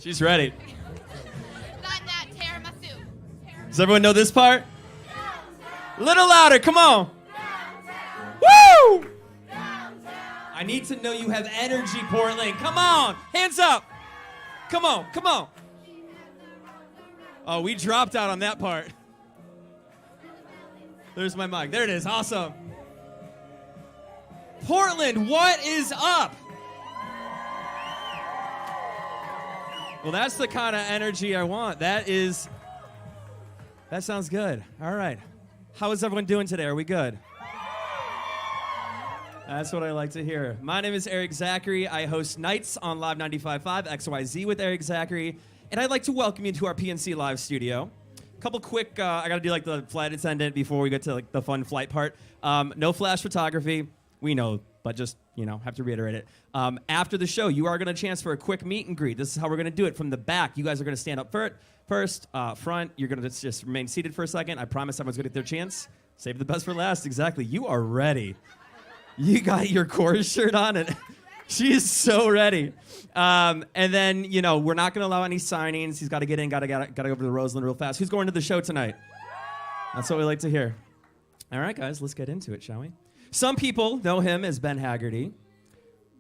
She's ready. Not that tiramisu. Does everyone know this part? A little louder, come on. Woo! I need to know you have energy, Portland. Come on, hands up. Come on, come on. Oh, we dropped out on that part. There's my mic. There it is, awesome. Portland, what is up? Well, that's the kind of energy I want. That sounds good. All right. How is everyone doing today? Are we good? That's what I like to hear. My name is Eric Zachary. I host nights on Live 95.5 XYZ with Eric Zachary. And I'd like to welcome you to our PNC Live studio. A couple quick, I got to do like the flight attendant before we get to like the fun flight part. No flash photography. We know, but just, have to reiterate it. After the show, you are going to chance for a quick meet and greet. This is how we're going to do it. From the back, you guys are going to stand up first, front. You're going to just remain seated for a second. I promise everyone's going to get their chance. Save the best for last. Exactly. You are ready. You got your chorus shirt on, and she's so ready. And then, we're not going to allow any signings. He's got to get in, got to go over to Roseland real fast. Who's going to the show tonight? That's what we like to hear. All right, guys, let's get into it, shall we? Some people know him as Ben Haggerty.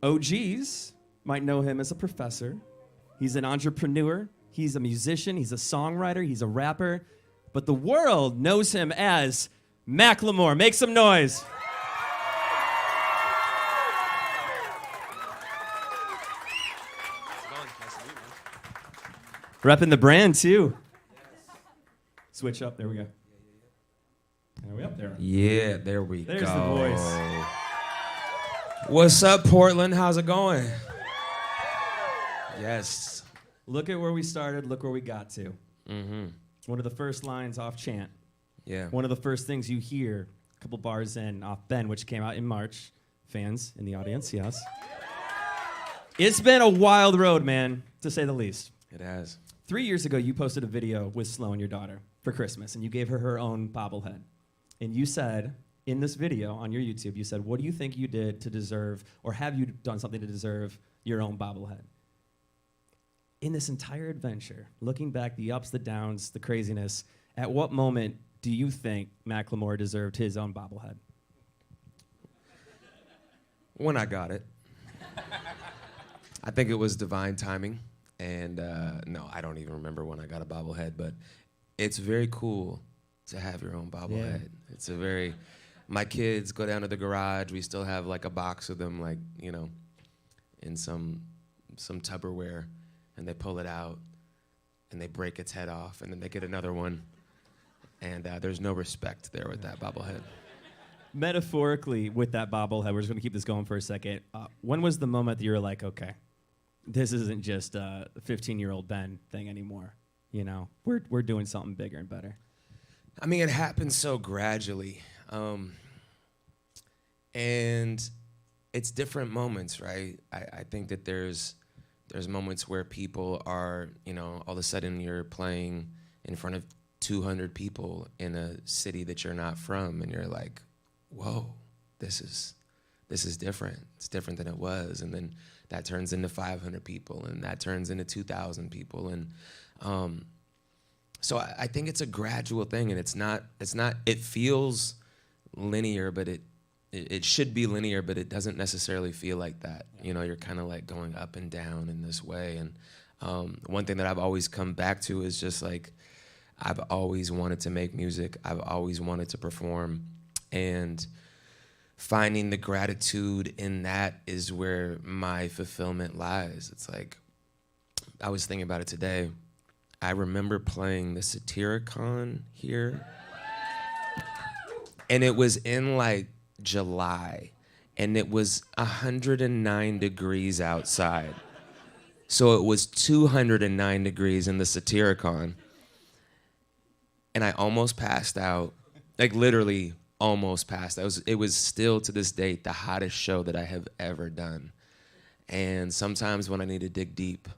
OGs might know him as a professor. He's an entrepreneur. He's a musician. He's a songwriter. He's a rapper. But the world knows him as Macklemore. Make some noise. Repping the brand, too. Switch up. There we go. Are we up there? Yeah, there we There's go. The voice. What's up, Portland? How's it going? Yes. Look at where we started. Look where we got to. Mm-hmm. One of the first lines off Chant. Yeah. One of the first things you hear a couple bars in off Ben, which came out in March. Fans in the audience, yes. It's been a wild road, man, to say the least. It has. 3 years ago, you posted a video with Sloan, your daughter, for Christmas, and you gave her her own bobblehead. And you said, in this video on your YouTube, you said, what do you think you did to deserve, or have you done something to deserve your own bobblehead? In this entire adventure, looking back, the ups, the downs, the craziness, at what moment do you think Macklemore deserved his own bobblehead? When I got it. I think it was divine timing. And no, I don't even remember when I got a bobblehead, but it's very cool to have your own bobblehead. Yeah. It's my kids go down to the garage. We still have like a box of them, like, in some Tupperware, and they pull it out and they break its head off, and then they get another one. And there's no respect there with that bobblehead. Metaphorically, with that bobblehead, we're just going to keep this going for a second. When was the moment that you were like, okay, this isn't just a 15-year-old Ben thing anymore? We're doing something bigger and better. I mean, it happened so gradually. And it's different moments, right? I think that there's moments where people are, all of a sudden you're playing in front of 200 people in a city that you're not from, and you're like, whoa, this is different. It's different than it was. And then that turns into 500 people, and that turns into 2,000 people. And so I think it's a gradual thing, and it feels linear, but it should be linear, but it doesn't necessarily feel like that. You're kind of like going up and down in this way. And one thing that I've always come back to is just like, I've always wanted to make music. I've always wanted to perform. And finding the gratitude in that is where my fulfillment lies. It's like, I was thinking about it today. I remember playing the Satyricon here, and it was in like July, and it was 109 degrees outside. So it was 209 degrees in the Satyricon, and I almost passed out, like literally almost passed. It was still to this date the hottest show that I have ever done. And sometimes when I need to dig deep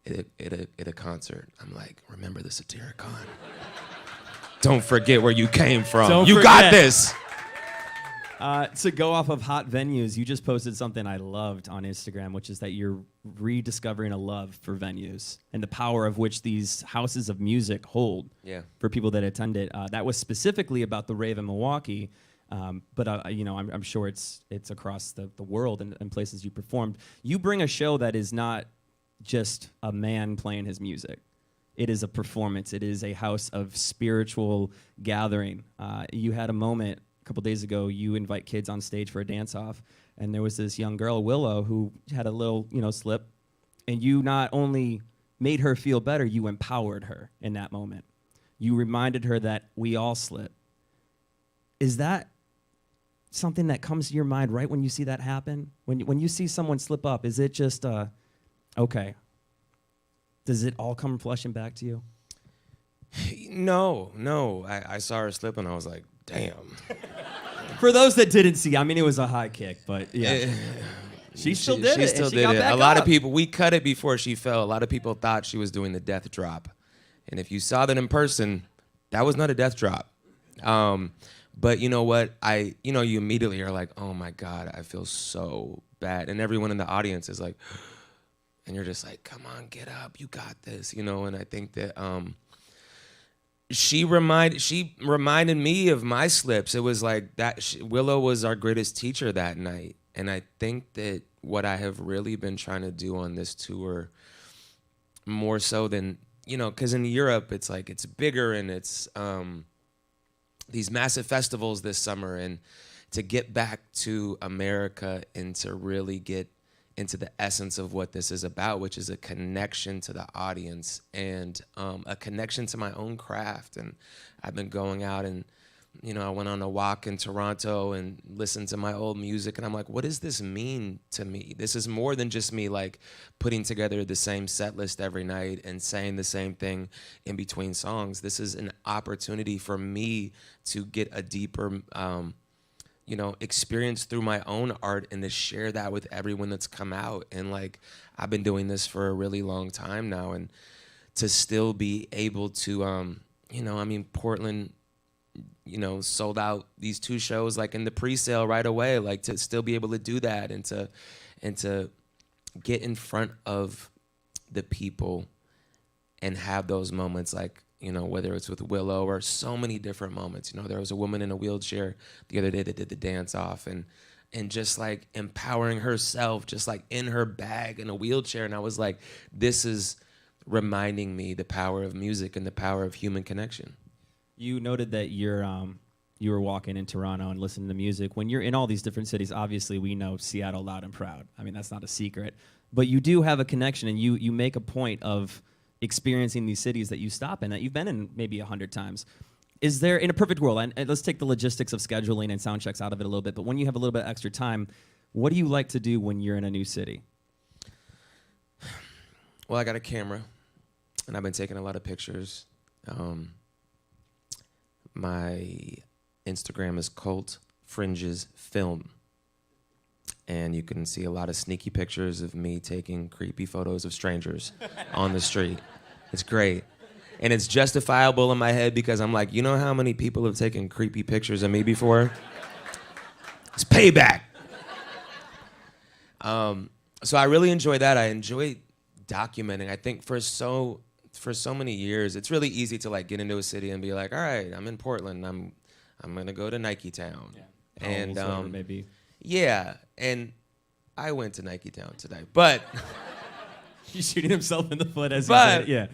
at a concert, I'm like, remember the Satyricon. Don't forget where you came from. You got this. To go off of hot venues, you just posted something I loved on Instagram, which is that you're rediscovering a love for venues and the power of which these houses of music hold for people that attend it. That was specifically about the rave in Milwaukee, but I'm sure it's across the world and places you performed. You bring a show that is not just a man playing his music. It is a performance. It is a house of spiritual gathering. You had a moment couple days ago. You invite kids on stage for a dance-off, and there was this young girl, Willow, who had a little, slip, and you not only made her feel better, you empowered her in that moment. You reminded her that we all slip. Is that something that comes to your mind right when you see that happen? When you see someone slip up, is it just, okay, does it all come flushing back to you? No. I saw her slip, and I was like, damn. For those that didn't see, I mean, it was a high kick, but yeah. She still did it. Still did it. A lot of people, we cut it before she fell. A lot of people thought she was doing the death drop. And if you saw that in person, that was not a death drop. But you know what? You immediately are like, oh my God, I feel so bad. And everyone in the audience is like, and you're just like, come on, get up. You got this, And I think that she reminded me of my slips. It was like that. Willow was our greatest teacher that night. And I think that what I have really been trying to do on this tour, more so than, because in Europe, it's like, it's bigger and it's these massive festivals this summer. And to get back to America and to really get into the essence of what this is about, which is a connection to the audience and a connection to my own craft. And I've been going out and, I went on a walk in Toronto and listened to my old music. And I'm like, what does this mean to me? This is more than just me like putting together the same set list every night and saying the same thing in between songs. This is an opportunity for me to get a deeper experience through my own art and to share that with everyone that's come out. And like, I've been doing this for a really long time now, and to still be able to, Portland, sold out these 2 shows like in the pre-sale right away, like to still be able to do that and to get in front of the people and have those moments like, whether it's with Willow or so many different moments. There was a woman in a wheelchair the other day that did the dance off and just like empowering herself, just like in her bag in a wheelchair. And I was like, this is reminding me the power of music and the power of human connection. You noted that you were walking in Toronto and listening to music. When you're in all these different cities, obviously we know Seattle loud and proud. I mean, that's not a secret. But you do have a connection, and you make a point of experiencing these cities that you stop in, that you've been in maybe 100 times. Is there, in a perfect world, and let's take the logistics of scheduling and sound checks out of it a little bit, but when you have a little bit extra time, what do you like to do when you're in a new city? Well, I got a camera, and I've been taking a lot of pictures. My Instagram is Cult Fringes Film. And you can see a lot of sneaky pictures of me taking creepy photos of strangers on the street. It's great. And it's justifiable in my head because I'm like, you know how many people have taken creepy pictures of me before? It's payback. So I really enjoy that. I enjoy documenting. I think for so many years, it's really easy to like get into a city and be like, all right, I'm in Portland. I'm gonna go to Nike Town. Yeah. And maybe. Yeah, and I went to Nike Town today, but he's shooting himself in the foot as he said it. Yeah.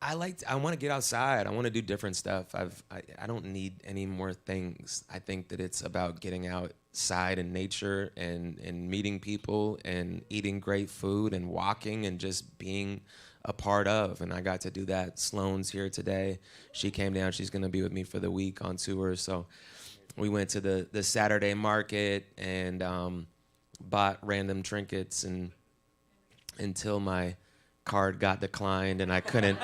I want to get outside. I want to do different stuff. I don't need any more things. I think that it's about getting outside in nature and meeting people and eating great food and walking and just being a part of. And I got to do that. Sloane's here today. She came down. She's going to be with me for the week on tour. So we went to the Saturday market and bought random trinkets and until my card got declined and I couldn't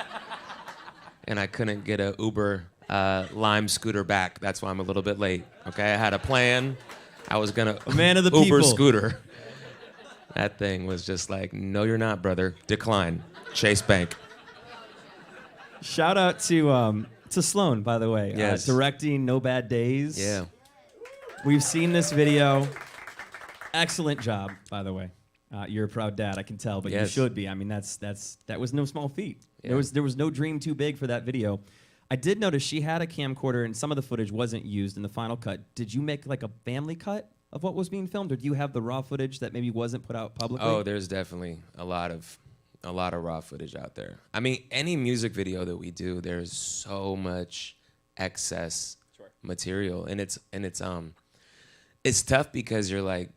get a Uber Lime scooter back. That's why I'm a little bit late. Okay, I had a plan. I was gonna a man of the Uber people. Scooter. That thing was just like, no, you're not, brother. Decline. Chase Bank. Shout out to Sloane, by the way. Yes. Directing No Bad Days. Yeah. We've seen this video. Excellent job, by the way. You're a proud dad, I can tell, but you Yes. should be. I mean, that was no small feat. Yeah. There was no dream too big for that video. I did notice she had a camcorder, and some of the footage wasn't used in the final cut. Did you make like a family cut of what was being filmed, or do you have the raw footage that maybe wasn't put out publicly? Oh, there's definitely a lot of raw footage out there. I mean, any music video that we do, there's so much excess material, and it's tough because you're like,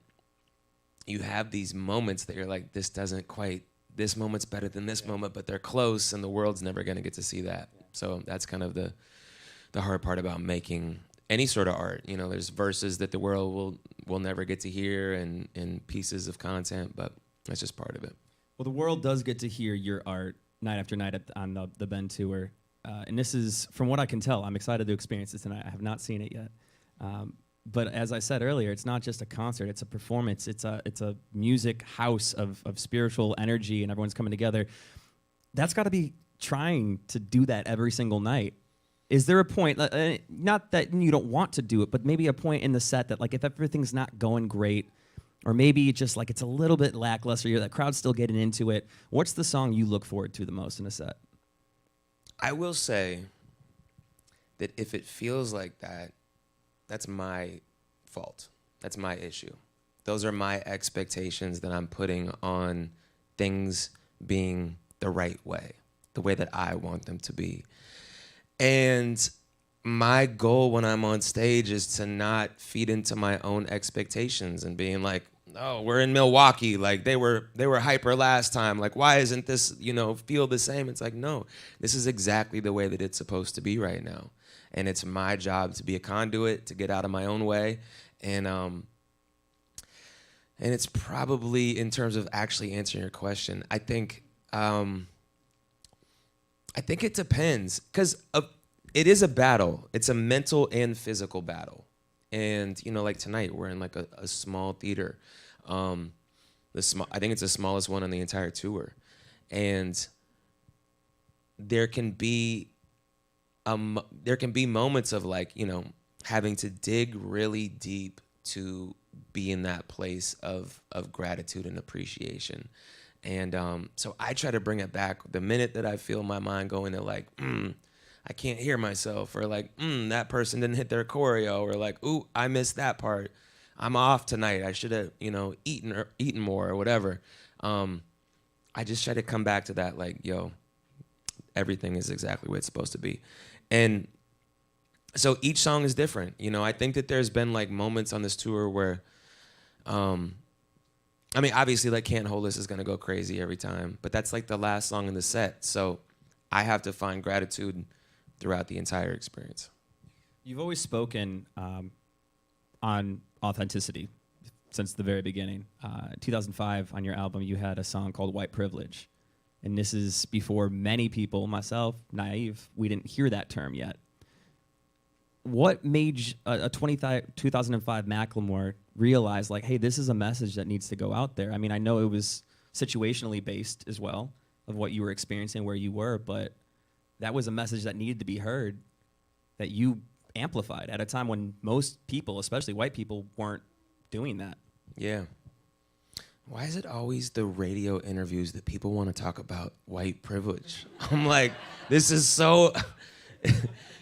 you have these moments that you're like, this moment's better than this moment, but they're close, and the world's never gonna get to see that. So that's kind of the hard part about making any sort of art. You know, there's verses that the world will never get to hear, and pieces of content, but that's just part of it. Well, the world does get to hear your art night after night on the Bend tour. And this is, from what I can tell, I'm excited to experience this tonight. I have not seen it yet. But as I said earlier, it's not just a concert, it's a performance. It's a music house of spiritual energy, and everyone's coming together. That's got to be trying to do that every single night. Is there a point, not that you don't want to do it, but maybe a point in the set that, like, if everything's not going great, or maybe just like it's a little bit lackluster, that crowd's still getting into it, what's the song you look forward to the most in a set? I will say that if it feels like that, that's my fault. That's my issue. Those are my expectations that I'm putting on things being the right way, the way that I want them to be. And my goal when I'm on stage is to not feed into my own expectations and being like, oh, we're in Milwaukee, like they were hyper last time, like why isn't this, feel the same? It's like, no, this is exactly the way that it's supposed to be right now. And it's my job to be a conduit, to get out of my own way. And it's probably, in terms of actually answering your question, I think it depends, because it is a battle. It's a mental and physical battle. And, like tonight, we're in like a small theater. I think it's the smallest one on the entire tour. And there can be moments of like, having to dig really deep to be in that place of gratitude and appreciation. And so I try to bring it back the minute that I feel my mind going to like, I can't hear myself, or like, that person didn't hit their choreo, or like, ooh, I missed that part. I'm off tonight. I should have, eaten more or whatever. I just try to come back to that, like, yo, everything is exactly what it's supposed to be. And so each song is different. I think that there's been like moments on this tour where, obviously like Can't Hold Us is gonna go crazy every time, but that's like the last song in the set. So I have to find gratitude throughout the entire experience. You've always spoken on authenticity since the very beginning. 2005, on your album, you had a song called White Privilege. And this is before many people, myself, naive, we didn't hear that term yet. What made a 2005 Macklemore realize, like, hey, this is a message that needs to go out there? I mean, I know it was situationally based as well, of what you were experiencing, where you were, but that was a message that needed to be heard, that you amplified at a time when most people, especially white people, weren't doing that. Yeah. Why is it always the radio interviews that people want to talk about white privilege? I'm like, this is so...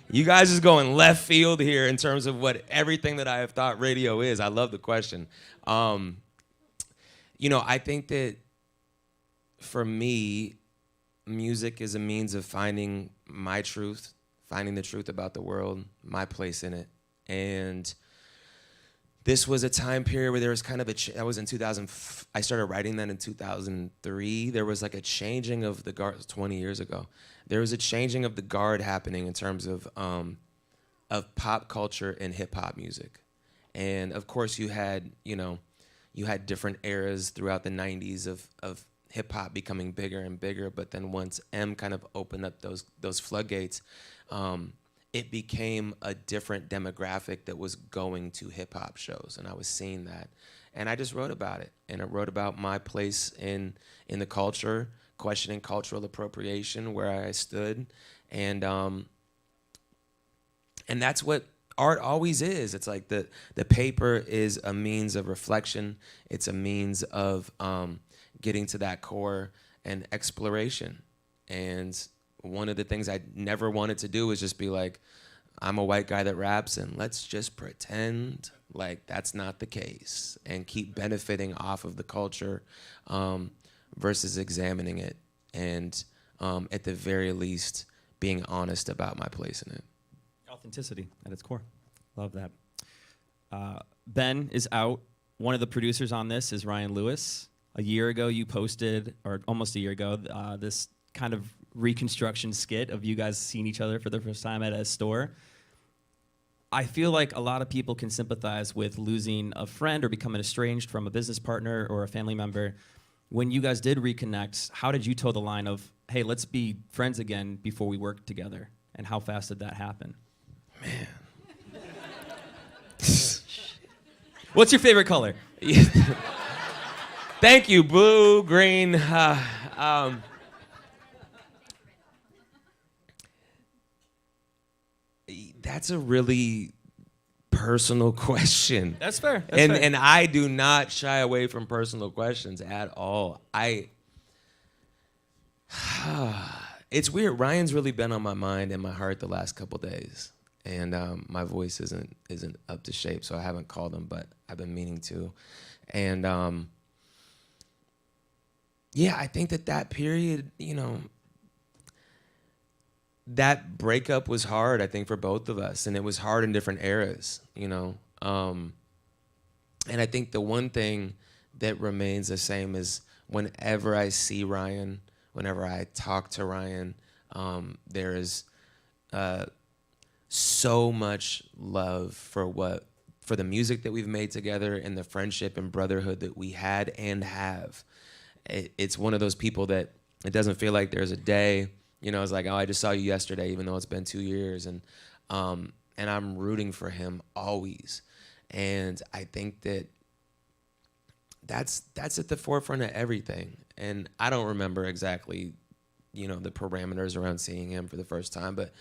You guys is going left field here in terms of what everything that I have thought radio is. I love the question. I think that for me, music is a means of finding my truth, finding the truth about the world, my place in it. And this was a time period where there was kind of that was in 2000. I started writing that in 2003. There was like a changing of the guard, 20 years ago. There was a changing of the guard happening in terms of pop culture and hip hop music. And of course you had different eras throughout the 90s of hip hop becoming bigger and bigger, but then once M kind of opened up those floodgates, it became a different demographic that was going to hip hop shows, and I was seeing that. And I just wrote about it, and I wrote about my place in the culture, questioning cultural appropriation, where I stood, and that's what art always is. It's like the paper is a means of reflection. It's a means of getting to that core and exploration. And one of the things I never wanted to do was just be like, I'm a white guy that raps, and let's just pretend like that's not the case and keep benefiting off of the culture versus examining it and at the very least being honest about my place in it. Authenticity at its core. Love that. Ben is out. One of the producers on this is Ryan Lewis. A year ago you posted, or almost a year ago, this kind of reconstruction skit of you guys seeing each other for the first time at a store. I feel like a lot of people can sympathize with losing a friend or becoming estranged from a business partner or a family member. When you guys did reconnect, how did you toe the line of, hey, let's be friends again before we work together? And how fast did that happen? Man. What's your favorite color? Thank you, blue, green. That's a really personal question. That's fair. That's fair. And I do not shy away from personal questions at all. It's weird. Ryan's really been on my mind and my heart the last couple days, and my voice isn't up to shape, so I haven't called him, but I've been meaning to. And yeah, I think that period, you know, that breakup was hard, I think, for both of us, and it was hard in different eras, you know. And I think the one thing that remains the same is whenever I see Ryan, whenever I talk to Ryan, there is so much love for the music that we've made together and the friendship and brotherhood that we had and have. It's one of those people that it doesn't feel like there's a day. You know, it's like, oh, I just saw you yesterday, even though it's been 2 years. And I'm rooting for him always. And I think that's at the forefront of everything. And I don't remember exactly, you know, the parameters around seeing him for the first time. But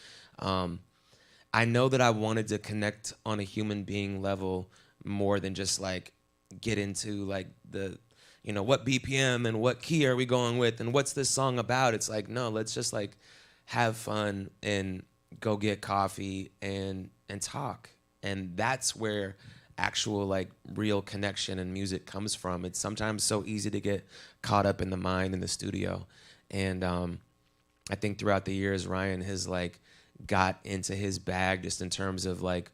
I know that I wanted to connect on a human being level more than just, like, get into, like, the, you know, what BPM and what key are we going with and what's this song about? It's like, no, let's just, like, have fun and go get coffee and talk. And that's where actual, like, real connection and music comes from. It's sometimes so easy to get caught up in the mind in the studio. And I think throughout the years, Ryan has, like, got into his bag just in terms of, like,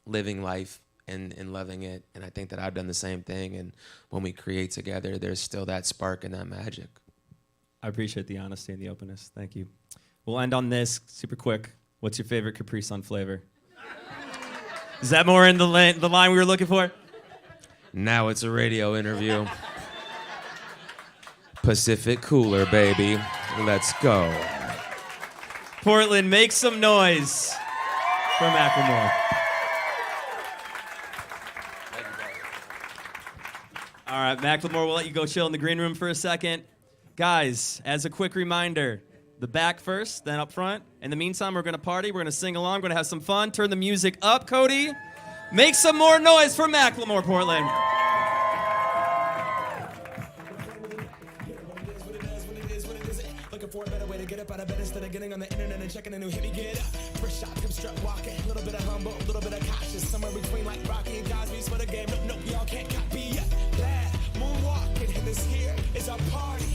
living life and loving it. And I think that I've done the same thing. And when we create together, there's still that spark and that magic. I appreciate the honesty and the openness. Thank you. We'll end on this super quick. What's your favorite Capri Sun flavor? Is that more in the line we were looking for? Now it's a radio interview. Pacific Cooler, baby. Let's go. Portland, make some noise for Macklemore. All right, Macklemore, we'll let you go chill in the green room for a second. Guys, as a quick reminder, the back first, then up front. In the meantime, we're going to party. We're going to sing along. We're going to have some fun. Turn the music up, Cody. Make some more noise for Macklemore, Portland. Looking for a better way to get up out of bed instead of getting on the internet and checking a new hit. Me get up. First shot, come strut walking. A little bit of humble, a little bit of cautious. Somewhere between like Rocky and Cosby's for the game. Nope, y'all can't copy yet. Glad moonwalking, and this here is our party.